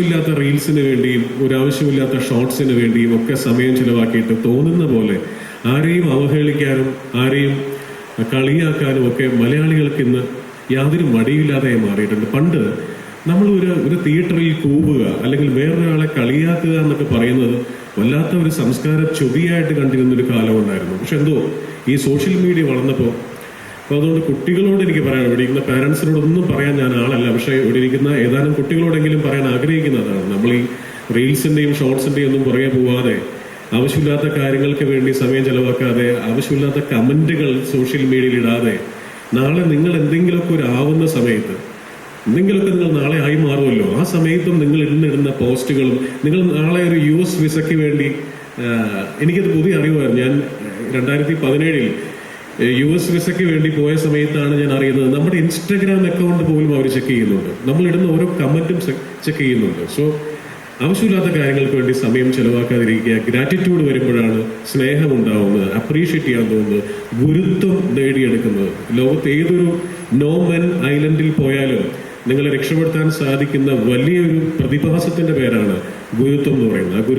ഇല്ലാത്ത റീൽസിന് വേണ്ടിയും ഒരാവശ്യമില്ലാത്ത ഷോർട്സിന് വേണ്ടിയും ഒക്കെ സമയം ചിലവാക്കിയിട്ട് തോന്നുന്ന പോലെ ആരെയും അവഹേളിക്കാനും ആരെയും കളിയാക്കാനും ഒക്കെ മലയാളികൾക്ക് ഇന്ന് യാതൊരു മടിയില്ലാതെ മാറിയിട്ടുണ്ട്. പണ്ട് നമ്മൾ ഒരു തിയേറ്ററിൽ കൂവുക അല്ലെങ്കിൽ വേറൊരാളെ കളിയാക്കുക എന്നൊക്കെ പറയുന്നത് വല്ലാത്ത ഒരു സംസ്കാര ചൊവ്വിയായിട്ട് കണ്ടിരുന്ന ഒരു കാലം ഉണ്ടായിരുന്നു. പക്ഷെ എന്തോ ഈ സോഷ്യൽ മീഡിയ വളർന്നപ്പോൾ അപ്പോൾ അതുകൊണ്ട് കുട്ടികളോട് എനിക്ക് പറയാൻ, ഇവിടെ ഇരിക്കുന്ന പാരൻസിനോടൊന്നും പറയാൻ ഞാൻ ആളല്ല, പക്ഷേ ഇവിടെ ഇരിക്കുന്ന ഏതാനും കുട്ടികളോടെങ്കിലും പറയാൻ ആഗ്രഹിക്കുന്നതാണ്. നമ്മൾ ഈ റീൽസിന്റെയും ഷോർട്സിന്റെയും ഒന്നും പുറകെ പോവാതെ ആവശ്യമില്ലാത്ത കാര്യങ്ങൾക്ക് വേണ്ടി സമയം ചെലവാക്കാതെ ആവശ്യമില്ലാത്ത കമന്റുകൾ സോഷ്യൽ മീഡിയയിൽ ഇടാതെ നാളെ നിങ്ങൾ എന്തെങ്കിലുമൊക്കെ ഒരു ആവുന്ന സമയത്ത് എന്തെങ്കിലുമൊക്കെ നിങ്ങൾ നാളെ ആയി മാറുമല്ലോ, ആ സമയത്തും നിങ്ങൾ ഇടുന്ന പോസ്റ്റുകളും നിങ്ങൾ നാളെ ഒരു US വിസയ്ക്ക് വേണ്ടി എനിക്കത് പുതിയ അറിവായിരുന്നു. ഞാൻ 2017 US വിസയ്ക്ക് വേണ്ടി പോയ സമയത്താണ് ഞാൻ അറിയുന്നത് നമ്മുടെ ഇൻസ്റ്റഗ്രാം അക്കൗണ്ട് പോലും അവർ ചെക്ക് ചെയ്യുന്നുണ്ട്, നമ്മൾ ഇടുന്ന ഓരോ കമന്റും ചെക്ക് ചെയ്യുന്നുണ്ട്. സോ ആവശ്യമില്ലാത്ത കാര്യങ്ങൾക്ക് വേണ്ടി സമയം ചെലവാക്കാതിരിക്കുക. ഗ്രാറ്റിറ്റ്യൂഡ് വരുമ്പോഴാണ് സ്നേഹം ഉണ്ടാവുന്നത്, അപ്രീഷിയേറ്റ് ചെയ്യാൻ തോന്നുന്നത്, ഗുരുത്വം നേടിയെടുക്കുന്നത്. ലോകത്ത് ഏതൊരു നോമൻ ഐലൻഡിൽ പോയാലും നിങ്ങളെ രക്ഷപ്പെടുത്താൻ സാധിക്കുന്ന വലിയൊരു പ്രതിഭാസത്തിന്റെ പേരാണ് ഗുരുത്വം എന്ന് പറയുന്നത്.